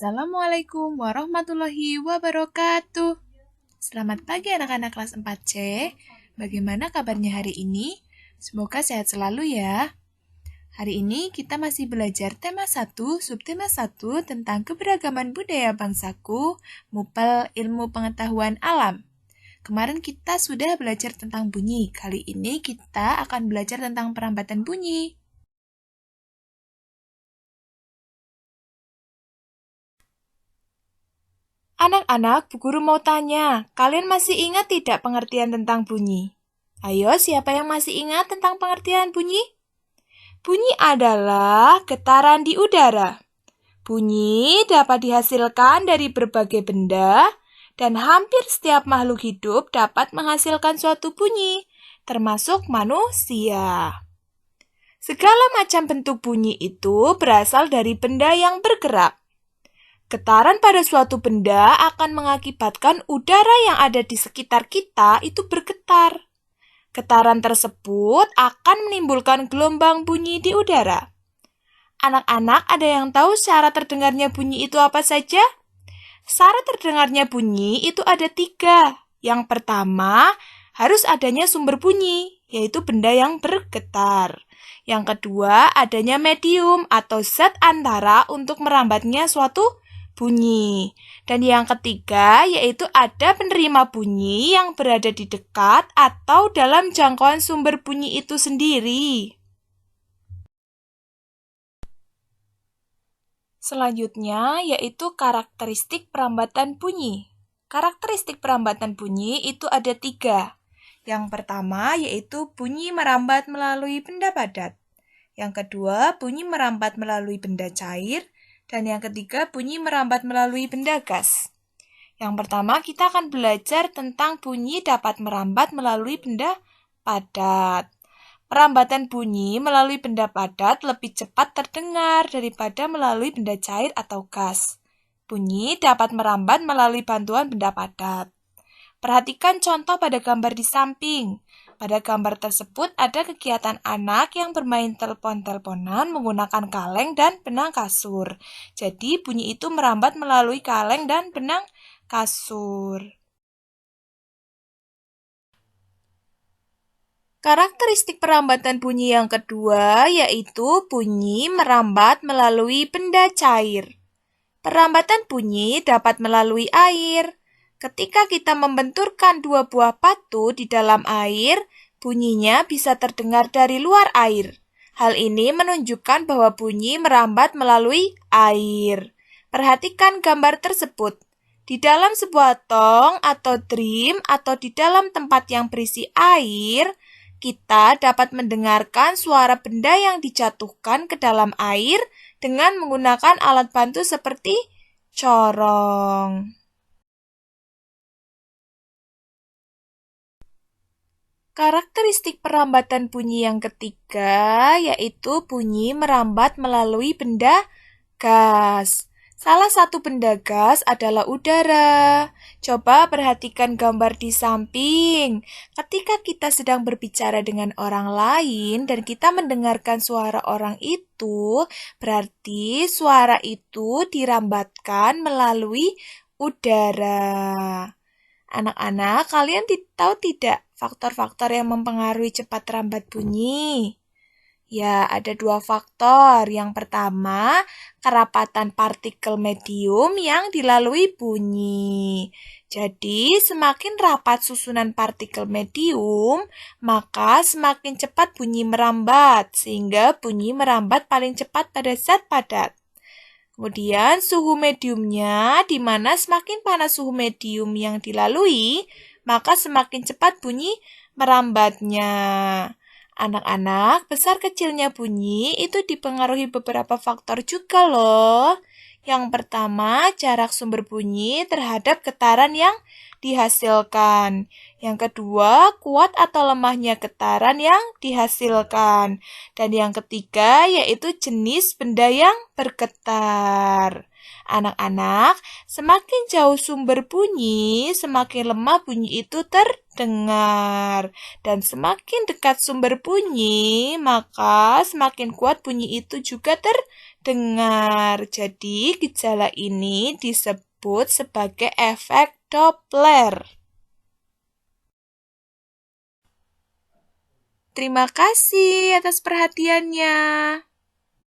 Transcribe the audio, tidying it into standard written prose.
Assalamualaikum warahmatullahi wabarakatuh. Selamat pagi anak-anak kelas 4C. Bagaimana kabarnya hari ini? Semoga sehat selalu ya. Hari ini kita masih belajar tema 1, subtema 1 tentang keberagaman budaya bangsaku, Mupel Ilmu Pengetahuan Alam. Kemarin kita sudah belajar tentang bunyi. Kali ini kita akan belajar tentang perambatan bunyi. Anak-anak, Bu Guru mau tanya, kalian masih ingat tidak pengertian tentang bunyi? Ayo, siapa yang masih ingat tentang pengertian bunyi? Bunyi adalah getaran di udara. Bunyi dapat dihasilkan dari berbagai benda, dan hampir setiap makhluk hidup dapat menghasilkan suatu bunyi, termasuk manusia. Segala macam bentuk bunyi itu berasal dari benda yang bergerak. Getaran pada suatu benda akan mengakibatkan udara yang ada di sekitar kita itu bergetar. Getaran tersebut akan menimbulkan gelombang bunyi di udara. Anak-anak, ada yang tahu syarat terdengarnya bunyi itu apa saja? Syarat terdengarnya bunyi itu ada 3. Yang pertama, harus adanya sumber bunyi, yaitu benda yang bergetar. Yang kedua, adanya medium atau zat antara untuk merambatnya suatu bunyi. Dan yang ketiga, yaitu ada penerima bunyi yang berada di dekat atau dalam jangkauan sumber bunyi itu sendiri. Selanjutnya, yaitu karakteristik perambatan bunyi. Karakteristik perambatan bunyi itu ada 3. Yang pertama, yaitu bunyi merambat melalui benda padat. Yang kedua, bunyi merambat melalui benda cair. Dan yang ketiga, bunyi merambat melalui benda gas. Yang pertama, kita akan belajar tentang bunyi dapat merambat melalui benda padat. Perambatan bunyi melalui benda padat lebih cepat terdengar daripada melalui benda cair atau gas. Bunyi dapat merambat melalui bantuan benda padat. Perhatikan contoh pada gambar di samping. Pada gambar tersebut ada kegiatan anak yang bermain telepon-teleponan menggunakan kaleng dan benang kasur. Jadi bunyi itu merambat melalui kaleng dan benang kasur. Karakteristik perambatan bunyi yang kedua yaitu bunyi merambat melalui benda cair. Perambatan bunyi dapat melalui air. Ketika kita membenturkan 2 buah batu di dalam air, bunyinya bisa terdengar dari luar air. Hal ini menunjukkan bahwa bunyi merambat melalui air. Perhatikan gambar tersebut. Di dalam sebuah tong atau drum atau di dalam tempat yang berisi air, kita dapat mendengarkan suara benda yang dijatuhkan ke dalam air dengan menggunakan alat bantu seperti corong. Karakteristik perambatan bunyi yang ketiga yaitu bunyi merambat melalui benda gas. Salah satu benda gas adalah udara. Coba perhatikan gambar di samping. Ketika kita sedang berbicara dengan orang lain dan kita mendengarkan suara orang itu, berarti suara itu dirambatkan melalui udara. Anak-anak, kalian tahu tidak faktor-faktor yang mempengaruhi cepat rambat bunyi? Ya, ada 2 faktor. Yang pertama, kerapatan partikel medium yang dilalui bunyi. Jadi, semakin rapat susunan partikel medium, maka semakin cepat bunyi merambat, sehingga bunyi merambat paling cepat pada zat padat. Kemudian suhu mediumnya, di mana semakin panas suhu medium yang dilalui, maka semakin cepat bunyi merambatnya. Anak-anak, besar kecilnya bunyi itu dipengaruhi beberapa faktor juga loh. Yang pertama, jarak sumber bunyi terhadap getaran yang dihasilkan. Yang kedua, kuat atau lemahnya getaran yang dihasilkan. Dan yang ketiga, yaitu jenis benda yang bergetar. Anak-anak, semakin jauh sumber bunyi, semakin lemah bunyi itu terdengar. Dan semakin dekat sumber bunyi, maka semakin kuat bunyi itu juga terdengar. dengar. Jadi, gejala ini disebut sebagai efek Doppler. Terima kasih atas perhatiannya.